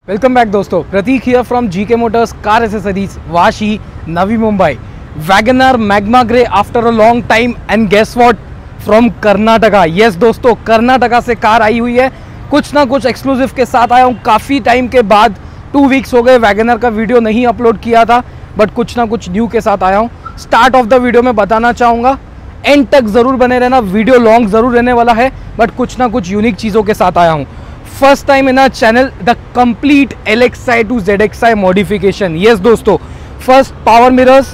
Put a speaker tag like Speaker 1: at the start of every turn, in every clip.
Speaker 1: Welcome back दोस्तों, Prateek here from GK Motors car accessories, Vashi, Navi Mumbai. WagonR Magma grey after a long time and guess what, from Karnataka. Yes दोस्तों, कर्नाटका से car आई हुई है। कुछ ना कुछ एक्सक्लूसिव के साथ आया हूँ काफ़ी टाइम के बाद। 2 वीक्स हो गए वैगनर का वीडियो नहीं अपलोड किया था, बट कुछ ना कुछ न्यू के साथ आया हूँ। स्टार्ट ऑफ द वीडियो में बताना चाहूँगा, एंड तक ज़रूर बने रहना, वीडियो लॉन्ग ज़रूर रहने वाला है, बट कुछ ना कुछ यूनिक चीज़ों के साथ आया हूँ। First time in our channel the complete LXi to ZXi modification. Yes दोस्तों, first power mirrors,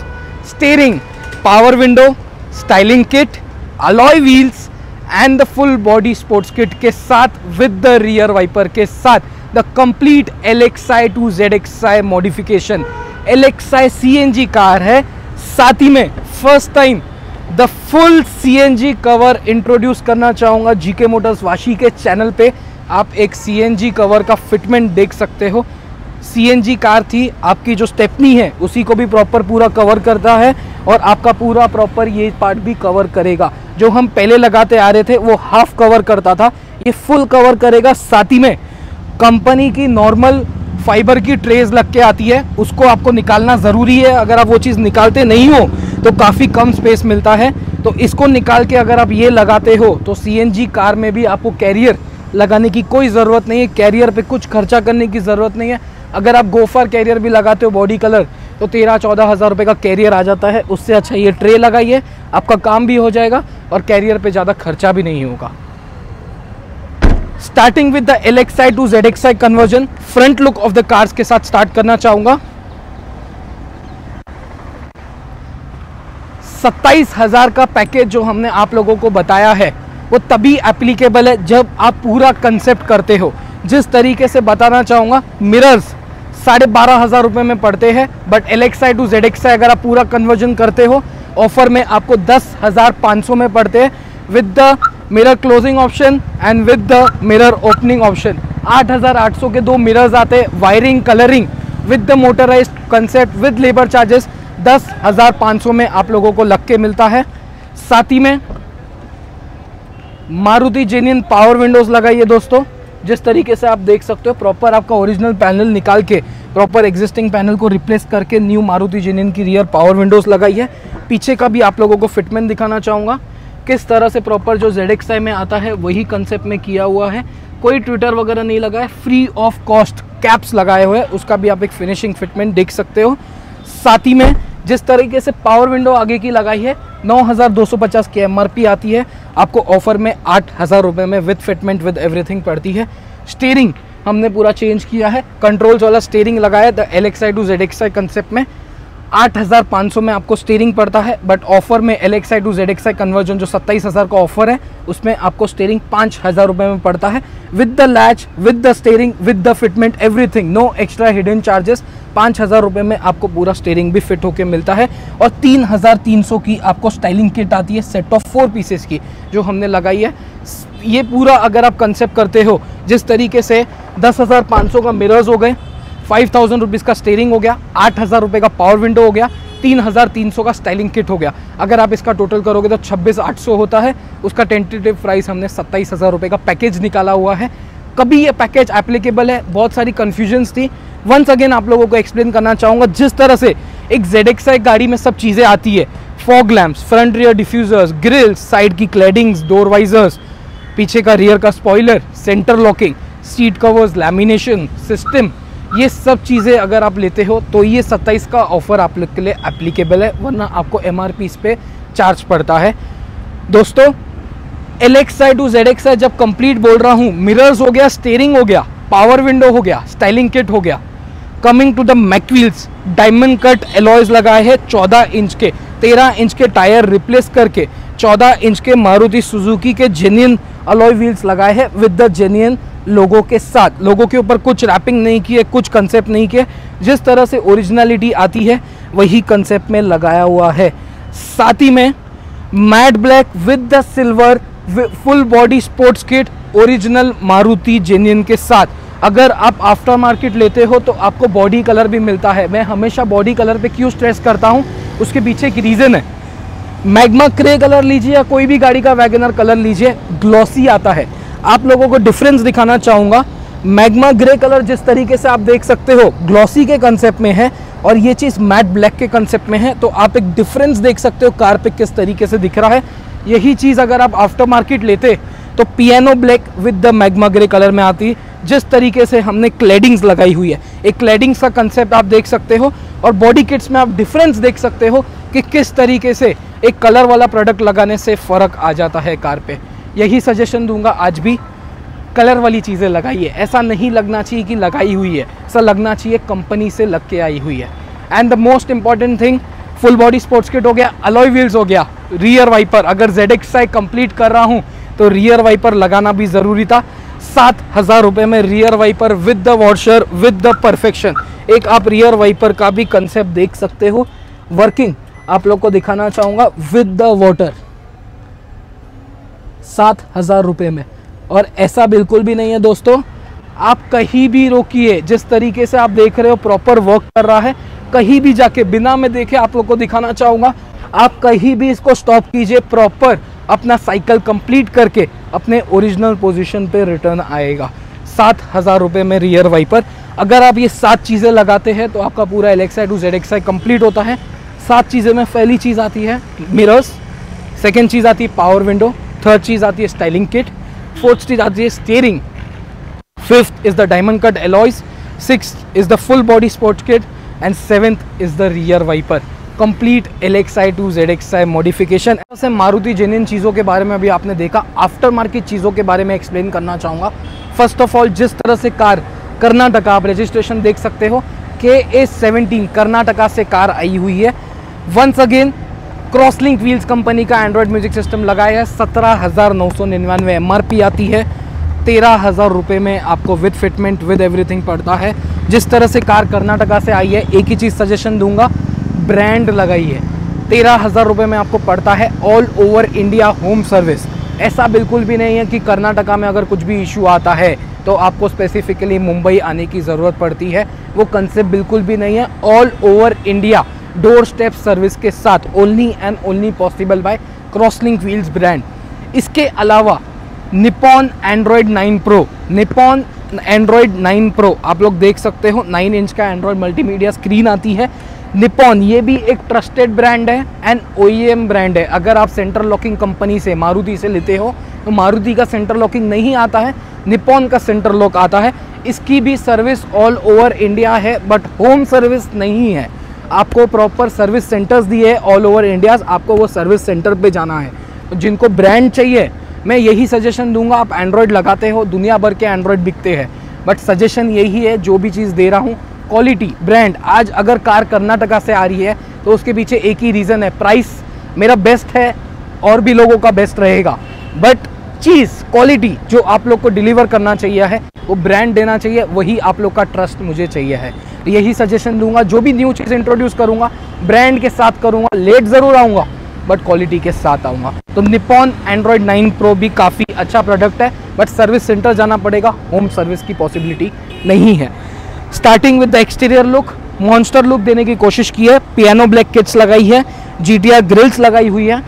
Speaker 1: steering, power window, styling kit, alloy wheels and the full body sports kit के साथ विद द रियर वाइपर के साथ the complete LXi to ZXi modification. LXi CNG car है, साथ ही में first time the full CNG cover introduce करना चाहूँगा। जीके मोटर्स वाशी के चैनल पे आप एक CNG कवर का फिटमेंट देख सकते हो। CNG कार थी, आपकी जो स्टेपनी है उसी को भी प्रॉपर पूरा कवर करता है और आपका पूरा प्रॉपर ये पार्ट भी कवर करेगा। जो हम पहले लगाते आ रहे थे वो हाफ कवर करता था, ये फुल कवर करेगा। साथ ही में कंपनी की नॉर्मल फाइबर की ट्रेज लग के आती है, उसको आपको निकालना ज़रूरी है। अगर आप वो चीज़ निकालते नहीं हो तो काफ़ी कम स्पेस मिलता है, तो इसको निकाल के अगर आप ये लगाते हो तो CNG कार में भी आपको कैरियर लगाने की कोई ज़रूरत नहीं है। कैरियर पे कुछ खर्चा करने की ज़रूरत नहीं है। अगर आप गोफर कैरियर भी लगाते हो बॉडी कलर तो 13-14 हज़ार रुपये का कैरियर आ जाता है। उससे अच्छा ये ट्रे लगाइए, आपका काम भी हो जाएगा और कैरियर पे ज़्यादा खर्चा भी नहीं होगा। Starting with the LXi to ZXi conversion, front look of the cars के साथ स्टार्ट करना चाहूँगा। 27,000 का पैकेज जो हमने आप लोगों को बताया है वो तभी एप्लीकेबल है जब आप पूरा कंसेप्ट करते हो। जिस तरीके से बताना चाहूँगा, मिरर्स 12,500 रुपये में पड़ते हैं, बट LXi to ZXi अगर आप पूरा कन्वर्जन करते हो ऑफर में आपको 10,500 में पड़ते हैं with the mirror closing option and with the mirror opening option. 8,800 के 2 मिरर्स आते हैं, wiring, colouring with the motorised concept with labour charges 10,500 में आप लोगों को लग के मिलता है। साथ ही में मारुति जेन्युइन पावर विंडोज लगाई है दोस्तों। जिस तरीके से आप देख सकते हो, प्रॉपर आपका ओरिजिनल पैनल निकाल के प्रॉपर एग्जिस्टिंग पैनल को रिप्लेस करके न्यू मारुति जेन्युइन की रियर पावर विंडोज लगाई है। पीछे का भी आप लोगों को फिटमेंट दिखाना चाहूँगा, किस तरह से प्रॉपर जो ZXi में आता है वही कंसेप्ट में किया हुआ है। कोई ट्विटर वगैरह नहीं लगा है, फ्री ऑफ कॉस्ट कैप्स लगाए हुए हैं, उसका भी आप एक फिनिशिंग फिटमेंट देख सकते हो। साथ ही में जिस तरीके से पावर विंडो आगे की लगाई है, 9,250 की MRP आती है, आपको ऑफर में 8,000 रुपये में विद फिटमेंट विद एवरीथिंग पड़ती है। स्टीयरिंग हमने पूरा चेंज किया है, कंट्रोल्स वाला स्टीयरिंग लगाया है। The LXi to ZXi concept में 8,500 में आपको स्टीयरिंग पड़ता है, बट ऑफर में LXi to ZXi कन्वर्जन जो 27,000 का ऑफर है उसमें आपको स्टीयरिंग 5,000 रुपये में पड़ता है with the latch, with the steering, with the fitment, everything, no extra hidden charges. 5,000 रुपये में आपको पूरा स्टीयरिंग भी फिट होके मिलता है और 3,300 की आपको स्टाइलिंग किट आती है, सेट ऑफ 4 पीसेस की जो हमने लगाई है। ये पूरा अगर आप कंसेप्ट करते हो जिस तरीके से 10,500 का मिरर्स हो गए, 5,000 रुपीज़ का स्टीयरिंग हो गया, 8,000 रुपये का पावर विंडो हो गया, 3,300 का स्टाइलिंग किट हो गया। अगर आप इसका टोटल करोगे तो 26,800 होता है। उसका टेंटेटिव प्राइस हमने 27,000 रुपये का पैकेज निकाला हुआ है। कभी ये पैकेज एप्लीकेबल है, बहुत सारी कन्फ्यूजन्स थी। वंस अगेन आप लोगों को एक्सप्लेन करना चाहूँगा, जिस तरह से एक ZXi गाड़ी में सब चीज़ें आती है, fog lamps, front rear diffusers, grilles, side की क्लैडिंग्स, डोर वाइजर्स, पीछे का रियर का spoiler, centre locking, seat covers, lamination system, ये सब चीज़ें अगर आप लेते हो तो ये 27 का ऑफर आप लोग के लिए एप्लीकेबल है, वरना आपको MRP इस पे चार्ज पड़ता है। दोस्तों, LXi to ZXi जब कंप्लीट बोल रहा हूँ, मिरर्स हो गया, स्टीयरिंग हो गया, पावर विंडो हो गया, स्टाइलिंग किट हो गया। Coming to the mag wheels, diamond cut alloys लगाए हैं 14 इंच के, 13 इंच के टायर रिप्लेस करके 14 इंच के मारुति सुजुकी के जेन्युइन अलॉय व्हील्स लगाए हैं विद द जेन्युइन लोगों के साथ। लोगों के ऊपर कुछ रैपिंग नहीं किए, कुछ कंसेप्ट नहीं किए, जिस तरह से ओरिजिनलिटी आती है वही कंसेप्ट में लगाया हुआ है। साथ ही में matte black with the silver full body sports kit original Maruti genuine के साथ। अगर आप आफ्टर मार्केट लेते हो तो आपको बॉडी कलर भी मिलता है। मैं हमेशा बॉडी कलर पे क्यों स्ट्रेस करता हूँ, उसके पीछे एक रीज़न है। मैग्मा ग्रे कलर लीजिए या कोई भी गाड़ी का वैगनर कलर लीजिए, ग्लॉसी आता है। आप लोगों को डिफरेंस दिखाना चाहूँगा, मैग्मा ग्रे कलर जिस तरीके से आप देख सकते हो ग्लॉसी के कंसेप्ट में है और ये चीज़ मैट ब्लैक के कंसेप्ट में है, तो आप एक डिफरेंस देख सकते हो कार पे किस तरीके से दिख रहा है। यही चीज़ अगर आप आफ्टर मार्केट लेते तो piano black with the magma grey colour में आती। जिस तरीके से हमने क्लैडिंग्स लगाई हुई है, एक क्लैडिंग्स का कंसेप्ट आप देख सकते हो और बॉडी किट्स में आप डिफरेंस देख सकते हो कि किस तरीके से एक कलर वाला प्रोडक्ट लगाने से फ़र्क आ जाता है कार पे। यही सजेशन दूंगा, आज भी कलर वाली चीज़ें लगाइए। ऐसा नहीं लगना चाहिए कि लगाई हुई है, ऐसा लगना चाहिए कंपनी से लग के आई हुई है। And the most important thing, full body sports kit हो गया, अलॉय व्हील्स हो गया, रियर वाइपर। अगर ZXi कंप्लीट कर रहा हूँ तो रियर वाइपर लगाना भी ज़रूरी था। 7,000 रुपये में rear wiper with the washer with the perfection. एक आप रियर वाइपर का भी कंसेप्ट देख सकते हो, वर्किंग आप लोग को दिखाना चाहूँगा विद द वाटर, 7,000 रुपये में। और ऐसा बिल्कुल भी नहीं है दोस्तों, आप कहीं भी रोकिए, जिस तरीके से आप देख रहे हो प्रॉपर वर्क कर रहा है। कहीं भी जाके बिना मैं देखे आप लोग को दिखाना चाहूँगा, आप कहीं भी इसको स्टॉप कीजिए, प्रॉपर अपना साइकिल कंप्लीट करके अपने ओरिजिनल पोजीशन पे रिटर्न आएगा। 7,000 रुपये में रियर वाइपर। अगर आप ये 7 चीज़ें लगाते हैं तो आपका पूरा LXi to ZXi कंप्लीट होता है। 7 चीज़ें में पहली चीज़ आती है मिरर्स, सेकेंड चीज़ आती है पावर विंडो, थर्ड चीज़ आती है स्टाइलिंग किट, फोर्थ चीज़ आती है steering, fifth is the diamond cut alloys, sixth is the full body sports kit and seventh is the rear wiper. Complete LXi to ZXi modification. ऐसे Maruti genuine चीज़ों के बारे में अभी आपने देखा, आफ्टर मार्केट चीज़ों के बारे में एक्सप्लेन करना चाहूँगा। फर्स्ट ऑफ ऑल, जिस तरह से कार कर्नाटका, आप रजिस्ट्रेशन देख सकते हो KA17 कर्नाटका से कार आई हुई है। Once again Crosslink wheels company का एंड्रॉयड म्यूजिक सिस्टम लगाया है। 17,999 MRP आती है। 13,000 रुपये में आपको विद फिटमेंट विद एवरीथिंग पड़ता है। जिस तरह से कार कर्नाटका से आई है, एक ही चीज़ सजेशन दूंगा, ब्रांड लगाइए। 13,000 रुपये में आपको पड़ता है all over India home service. ऐसा बिल्कुल भी नहीं है कि कर्नाटका में अगर कुछ भी इशू आता है तो आपको स्पेसिफिकली मुंबई आने की ज़रूरत पड़ती है, वो कंसेप्ट बिल्कुल भी नहीं है। All over India door step service के साथ, only and only possible by crosslink wheels brand. इसके अलावा Nippon Android 9 pro, Nippon Android 9 pro आप लोग देख सकते हो, 9 इंच का एंड्रॉयड मल्टीमीडिया स्क्रीन आती है। निपॉन ये भी एक ट्रस्टेड ब्रांड है एंड OEM ब्रांड है। अगर आप सेंटर लॉकिंग कंपनी से, मारुति से लेते हो तो मारुति का सेंटर लॉकिंग नहीं आता है, निपॉन का सेंटर लॉक आता है। इसकी भी सर्विस ऑल ओवर इंडिया है, बट होम सर्विस नहीं है। आपको प्रॉपर सर्विस सेंटर्स दिए है ऑल ओवर इंडिया, आपको वो सर्विस सेंटर पे जाना है। तो जिनको ब्रांड चाहिए, मैं यही सजेशन दूंगा। आप एंड्रॉयड लगाते हो, दुनिया भर के एंड्रॉयड बिकते हैं, बट सजेशन यही है, जो भी चीज़ दे रहा हूँ क्वालिटी ब्रांड। आज अगर कार कर्नाटका से आ रही है तो उसके पीछे एक ही रीज़न है, प्राइस मेरा बेस्ट है और भी लोगों का बेस्ट रहेगा, बट चीज़ क्वालिटी जो आप लोग को डिलीवर करना चाहिए है, वो ब्रांड देना चाहिए, वही आप लोग का ट्रस्ट मुझे चाहिए है। यही सजेशन दूंगा। जो भी न्यू चीज़ इंट्रोड्यूस करूंगा ब्रांड के साथ करूंगा, लेट ज़रूर आऊँगा बट क्वालिटी के साथ आऊँगा। तो निपॉन एंड्रॉयड 9 प्रो भी काफ़ी अच्छा प्रोडक्ट है, बट सर्विस सेंटर जाना पड़ेगा, होम सर्विस की पॉसिबिलिटी नहीं है। Starting with the exterior look, monster look देने की कोशिश की है। पियानो ब्लैक किट्स लगाई है, GTR ग्रिल्स लगाई हुई है,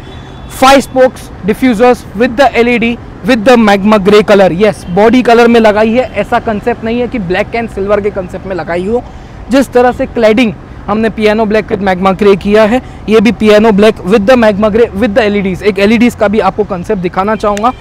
Speaker 1: 5 spokes diffusers with the LED with the magma grey colour. Yes, body colour में लगाई है। ऐसा कंसेप्ट नहीं है कि ब्लैक एंड सिल्वर के कंसेप्ट में लगाई हो। जिस तरह से क्लैडिंग हमने piano black with magma grey किया है, ये भी piano black with the magma grey with the LEDs। एक LEDs का भी आपको कंसेप्ट दिखाना चाहूँगा।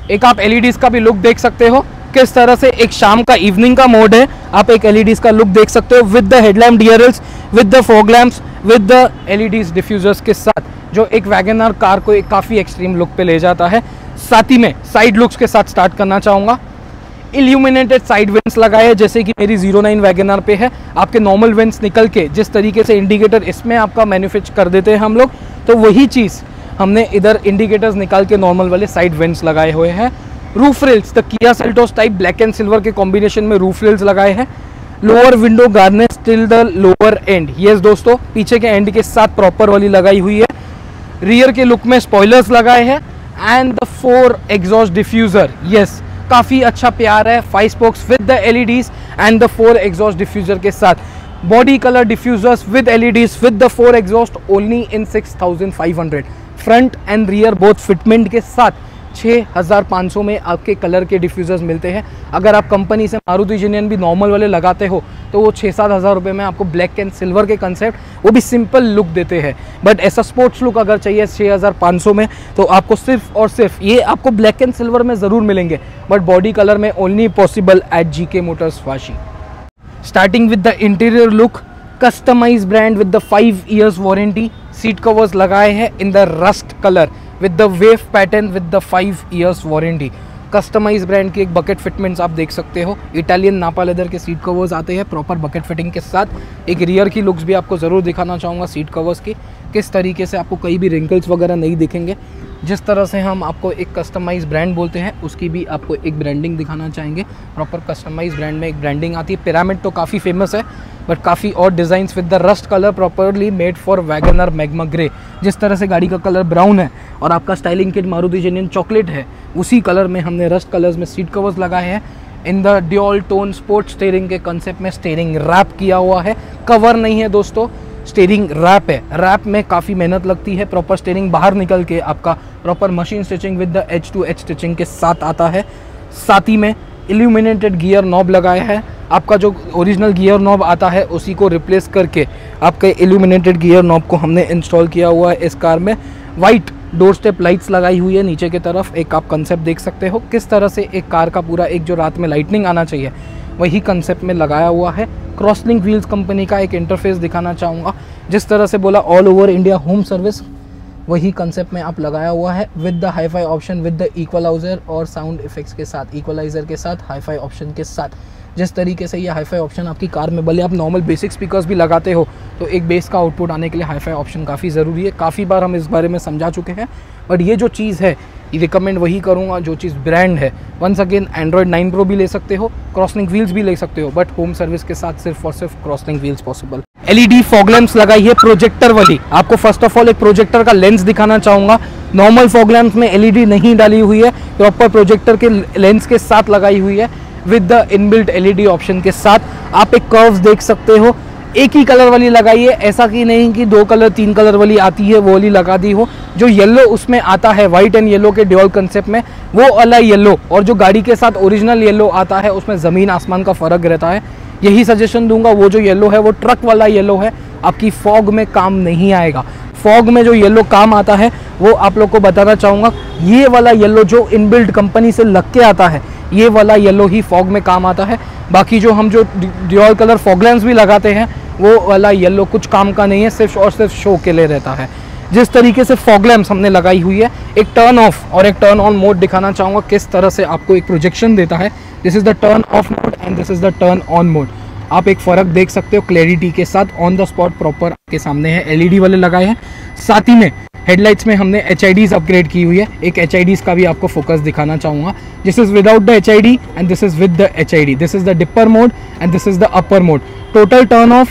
Speaker 1: एक आप LEDs का भी लुक देख सकते हो, किस तरह से एक शाम का, इवनिंग का मोड है। आप एक LEDs का लुक देख सकते हो with the headlamp DRLs, with the fog lamps, with the LEDs diffusers के साथ, जो एक वैगनर कार को एक काफ़ी एक्सट्रीम लुक पे ले जाता है। साथ ही में साइड लुक्स के साथ स्टार्ट करना चाहूँगा। इल्यूमिनेटेड साइड वेंट्स लगाए हैं, जैसे कि मेरी 09 वैगनर पे है। आपके नॉर्मल वेंट्स निकल के जिस तरीके से इंडिकेटर इसमें आपका मैन्युफैक्चर कर देते हैं हम लोग, तो वही चीज़ हमने इधर इंडिकेटर्स निकाल के नॉर्मल वाले साइड वेंट्स लगाए हुए हैं। Roof rails the Kia Seltos type black and silver के कॉम्बिनेशन में रूफ रेल्स लगाए हैं। Lower window garnish till the lower and. Yes दोस्तों, पीछे के एंड के साथ प्रॉपर वाली लगाई हुई है। रियर के लुक में स्पॉयलर्स लगाए हैं and the 4 exhaust diffuser. Yes, काफ़ी अच्छा प्यार है। 5 spokes with the LEDs and the 4 exhaust diffuser के साथ। Body colour diffusers with LEDs with the 4 exhaust only in 6,500। Front end rear both fitment के साथ 6500 में आपके कलर के डिफ्यूज़र्स मिलते हैं। अगर आप कंपनी से मारुति जिनियन भी नॉर्मल वाले लगाते हो तो वो 6-7 हज़ार रुपये में आपको ब्लैक एंड सिल्वर के कंसेप्ट, वो भी सिंपल लुक देते हैं। बट ऐसा स्पोर्ट्स लुक अगर चाहिए 6500 में तो आपको सिर्फ और सिर्फ ये आपको ब्लैक एंड सिल्वर में ज़रूर मिलेंगे, बट बॉडी कलर में only possible at GK motors Vashi. Starting with the interior look, customise brand with the 5 years warranty, seat covers लगाए हैं in the rust colour with the wave pattern with the 5 years warranty. Customise brand की एक bucket fitments आप देख सकते हो, Italian नापा leather के सीट कवर्स आते हैं प्रॉपर बकेट फिटिंग के साथ। एक रियर की लुक्स भी आपको ज़रूर दिखाना चाहूँगा सीट कवर्स की, किस तरीके से आपको कहीं भी रिंकल्स वगैरह नहीं दिखेंगे। जिस तरह से हम आपको एक कस्टमाइज ब्रांड बोलते हैं उसकी भी आपको एक ब्रांडिंग दिखाना चाहेंगे। प्रॉपर कस्टमाइज ब्रांड में एक ब्रांडिंग आती है। पिरामिड तो काफ़ी फेमस है, बट काफ़ी और designs with the rust colour properly made for Wagner Magma grey. जिस तरह से गाड़ी का कलर ब्राउन है और आपका styling kit Maruti genuine chocolate है, उसी कलर में हमने रस्ट कलर्स में सीट कवर्स लगाए हैं। In the dual tone sports steering के कंसेप्ट में स्टीयरिंग रैप किया हुआ है, कवर नहीं है दोस्तों, स्टीयरिंग रैप है। रैप में काफ़ी मेहनत लगती है, प्रॉपर स्टीयरिंग बाहर निकल के आपका proper machine stitching with the edge to edge stitching के साथ आता है। साथ ही में इल्यूमिनेटेड गियर नॉब लगाया है। आपका जो ओरिजिनल गियर नॉब आता है उसी को रिप्लेस करके आपके इल्यूमिनेटेड गियर नॉब को हमने इंस्टॉल किया हुआ है इस कार में। वाइट डोर स्टेप लाइट्स लगाई हुई है नीचे की तरफ, एक आप कंसेप्ट देख सकते हो किस तरह से एक कार का पूरा एक जो रात में लाइटनिंग आना चाहिए वही कंसेप्ट में लगाया हुआ है। क्रॉसलिंक व्हील्स कंपनी का एक इंटरफेस दिखाना चाहूँगा। जिस तरह से बोला all over India home service, वही कंसेप्ट में आप लगाया हुआ है with the hi-fi option with the equaliser और साउंड इफेक्ट्स के साथ, इक्वलाइजर के साथ, हाईफाई ऑप्शन के साथ। जिस तरीके से ये हाईफाई ऑप्शन आपकी कार में, भले आप नॉर्मल बेसिक स्पीकर्स भी लगाते हो तो एक बेस का आउटपुट आने के लिए हाईफाई ऑप्शन काफ़ी ज़रूरी है। काफ़ी बार हम इस बारे में समझा चुके हैं, बट ये जो चीज़ है ये रिकमेंड वही करूँगा जो चीज़ ब्रांड है। वंस अगेन एंड्रॉयड 9 Pro भी ले सकते हो, क्रॉसलिंक व्हील्स भी ले सकते हो, बट होम सर्विस के साथ सिर्फ और सिर्फ crosslink wheels possible. LED fog lamps लगाई है प्रोजेक्टर वाली। आपको फर्स्ट ऑफ ऑल एक प्रोजेक्टर का लेंस दिखाना चाहूँगा। नॉर्मल फॉग लैंप्स में LED नहीं डाली हुई है, प्रॉपर प्रोजेक्टर के लेंस के साथ लगाई हुई है with the inbuilt LED option के साथ। आप एक कर्व्स देख सकते हो, एक ही कलर वाली लगाई है, ऐसा कि नहीं कि 2 कलर 3 कलर वाली आती है वो वाली लगा दी हो। जो येलो उसमें आता है वाइट एंड येलो के ड्यूल कंसेप्ट में, वो वाला येलो और जो गाड़ी के साथ ओरिजिनल येलो आता है उसमें ज़मीन आसमान का फ़र्क रहता है। यही सजेशन दूंगा, वो जो येलो है वो ट्रक वाला येलो है, आपकी फॉग में काम नहीं आएगा। फॉग में जो येलो काम आता है वो आप लोग को बताना चाहूँगा, ये वाला येलो जो इनबिल्ट कंपनी से लग के आता है ये वाला येलो ही फॉग में काम आता है। बाकी जो हम जो ड्यूल कलर फॉग लैंप्स भी लगाते हैं वो वाला येलो कुछ काम का नहीं है, सिर्फ और सिर्फ शो के लिए रहता है। जिस तरीके से फॉग लैंप्स हमने लगाई हुई है, एक टर्न ऑफ और एक टर्न ऑन मोड दिखाना चाहूँगा किस तरह से आपको एक प्रोजेक्शन देता है। This is the turn off mode and this is the turn on mode. आप एक फ़र्क देख सकते हो क्लैरिटी के साथ, ऑन द स्पॉट प्रॉपर आपके सामने है। LED वाले लगाए हैं। साथ ही में हेडलाइट्स में हमने HIDs अपग्रेड की हुई है। एक HIDs का भी आपको फोकस दिखाना चाहूँगा। This is without the HID and this is with the HID। This is the dipper mode and this is the upper mode. Total turn off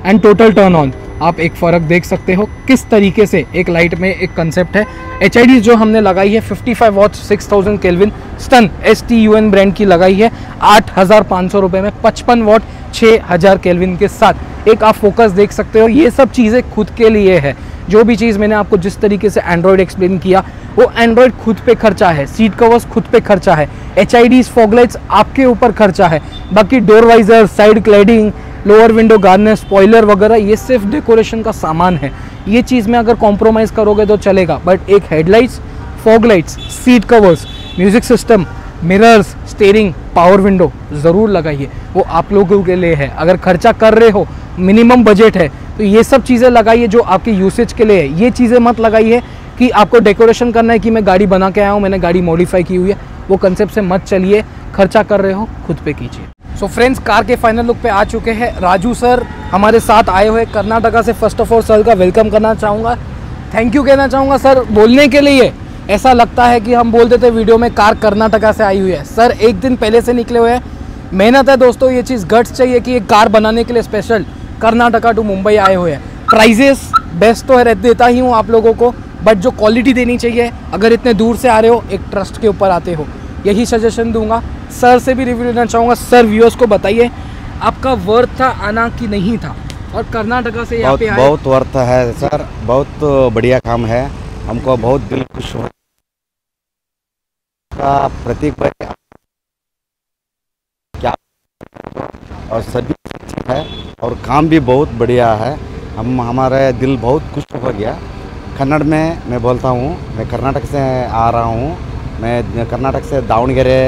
Speaker 1: and total turn on, आप एक फ़र्क देख सकते हो किस तरीके से एक लाइट में एक कंसेप्ट है। HIDs जो हमने लगाई है 55 watts 6000 kelvin STUN STUN brand की लगाई है 8500 रुपये में, 55 वॉट 6000 केल्विन के साथ। एक आप फोकस देख सकते हो, ये सब चीज़ें खुद के लिए है। जो भी चीज़ मैंने आपको जिस तरीके से एंड्रॉयड एक्सप्लेन किया वो एंड्रॉयड खुद पे खर्चा है, सीट कवर्स खुद पे खर्चा है, HIDs फॉग लाइट्स आपके ऊपर खर्चा है। बाकी door visor, side cladding, lower window garnish, spoiler वगैरह ये सिर्फ डेकोरेशन का सामान है। ये चीज़ में अगर कॉम्प्रोमाइज़ करोगे तो चलेगा, बट एक headlights, fog lights, seat covers, music system, mirrors, steering, power window ज़रूर लगाइए। वो आप लोगों के लिए है। अगर खर्चा कर रहे हो, मिनिमम बजट है, तो ये सब चीज़ें लगाइए जो आपके यूसेज के लिए है। ये चीज़ें मत लगाइए कि आपको डेकोरेशन करना है कि मैं गाड़ी बना के आया हूँ, मैंने गाड़ी मॉडिफाई की हुई है, वो कंसेप्ट से मत चलिए। खर्चा कर रहे हो खुद पे कीजिए। सो फ्रेंड्स, कार के फाइनल लुक पे आ चुके हैं। राजू सर हमारे साथ आए हुए कर्नाटका से। फर्स्ट ऑफ ऑल सर का वेलकम करना चाहूँगा, थैंक यू कहना चाहूँगा सर बोलने के लिए। ऐसा लगता है कि हम बोलते थे वीडियो में कार कर्नाटका से आई हुई है, सर एक दिन पहले से निकले हुए हैं। मेहनत है दोस्तों, ये चीज़ गट्स चाहिए कि एक कार बनाने के लिए स्पेशल कर्नाटका टू मुंबई आए हुए हैं। प्राइजेस बेस्ट तो है, देता ही हूँ आप लोगों को, बट जो क्वालिटी देनी चाहिए, अगर इतने दूर से आ रहे हो एक ट्रस्ट के ऊपर आते हो, यही सजेशन दूंगा। सर से भी रिव्यू लेना चाहूँगा। सर व्यूअर्स को बताइए आपका वर्थ था आना कि नहीं था, और कर्नाटका से यहाँ पे आए।
Speaker 2: बहुत वर्थ है सर, बहुत बढ़िया काम है। हमको बहुत दिल खुश हो का प्रतीक भाई क्या और सभी ठीक है और काम भी बहुत बढ़िया है। हमारे दिल बहुत खुश हो गया। कन्नड़ में मैं बोलता हूँ, मैं कर्नाटक से आ रहा हूँ, मैं कर्नाटक से दावणಗೆರೆ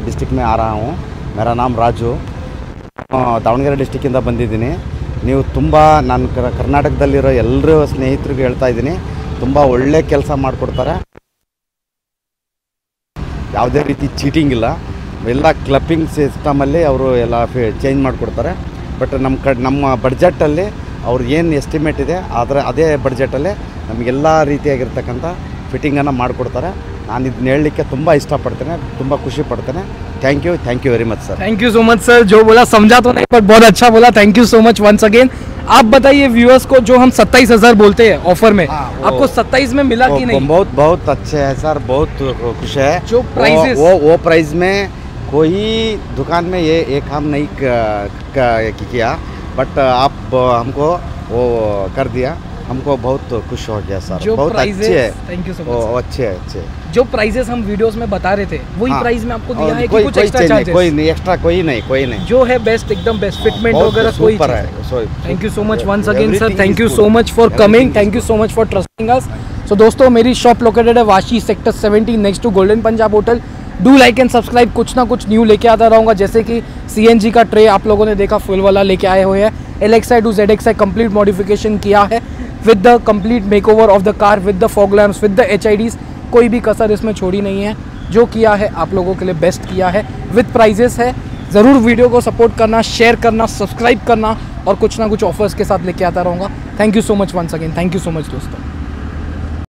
Speaker 2: डिस्ट्रिक्ट में आ रहा हूँ। मेरा नाम राजू, दावणಗೆರೆ ಡಿಸ್ಟ್ರಿಕ್ಕಿಂದ ಬಂದಿದ್ದೀನಿ। ನೀವು ತುಂಬ ನಾನು ಕರ್ನಾಟಕದಲ್ಲಿರೋ ಎಲ್ಲರೂ ಸ್ನೇಹಿತರಿಗೆ ಹೇಳ್ತಾ ಇದ್ದೀನಿ, ತುಂಬ ಒಳ್ಳೆ ಕೆಲಸ ಮಾಡಿಕೊಡ್ತಾರೆ, ಯಾವುದೇ ರೀತಿ ಚೀಟಿಂಗ್ ಇಲ್ಲ, ಎಲ್ಲ ಕ್ಲಬ್ಬಿಂಗ್ ಸಿಸ್ಟಮಲ್ಲಿ ಅವರು ಎಲ್ಲ ಚೇಂಜ್ ಮಾಡಿಕೊಡ್ತಾರೆ। ಬಟ್ ನಮ್ಮ ಬಡ್ಜೆಟಲ್ಲಿ ಅವ್ರು ಏನು ಎಸ್ಟಿಮೇಟ್ ಇದೆ ಅದೇ ಬಡ್ಜೆಟಲ್ಲೇ ನಮಗೆಲ್ಲ ರೀತಿಯಾಗಿರ್ತಕ್ಕಂಥ ಫಿಟ್ಟಿಂಗನ್ನು ಮಾಡಿಕೊಡ್ತಾರೆ। ನಾನು ಇದನ್ನ ಹೇಳಲಿಕ್ಕೆ ತುಂಬ ಇಷ್ಟಪಡ್ತೇನೆ, ತುಂಬ ಖುಷಿ पड़ते हैं। Thank you very much sir.
Speaker 1: Thank you so much sir, जो बोला समझा तो नहीं पर बहुत अच्छा बोला। Thank you so much once again. आप बताइए व्यूअर्स को, जो हम 27,000 बोलते हैं ऑफर में, आपको 27 में मिला कि नहीं?
Speaker 2: बहुत अच्छे है सर, बहुत खुश है।
Speaker 1: जो प्राइसेस
Speaker 2: वो प्राइस में कोई दुकान में ये काम नहीं किया, बट आप हमको वो कर दिया, हमको बहुत खुश हो गया सर।
Speaker 1: जो
Speaker 2: बहुत अच्छे है,
Speaker 1: थैंक यू सो मच।
Speaker 2: अच्छे
Speaker 1: जो प्राइसेस हम वीडियोस में बता रहे थे वही प्राइस में आपको दिया है कि कुछ एक्स्ट्रा चार्जेस?
Speaker 2: कोई नहीं एक्स्ट्रा, कोई नहीं
Speaker 1: जो है बेस्ट, एकदम बेस्ट फिटमेंट वगैरह कोई है। Thank you so much once again sir, thank you so much for coming, thank you so much for trusting us. So दोस्तों, मेरी शॉप लोकेटेड है Vashi sector 17 next to golden Punjab hotel. Do like and subscribe, कुछ ना कुछ new लेके आता रहूँगा, जैसे कि CNG का ट्रे आप लोगों ने देखा फुल वाला लेके आए हुए हैं। LXi to ZXi complete modification किया है with the complete makeover of the car, with the fog lamps, with the HIDs, कोई भी कसर इसमें छोड़ी नहीं है। जो किया है आप लोगों के लिए बेस्ट किया है, विद प्राइजेस है। ज़रूर वीडियो को सपोर्ट करना, शेयर करना, सब्सक्राइब करना और कुछ ना कुछ ऑफर्स के साथ लेके आता रहूँगा। Thank you so much once again, thank you so much दोस्तों।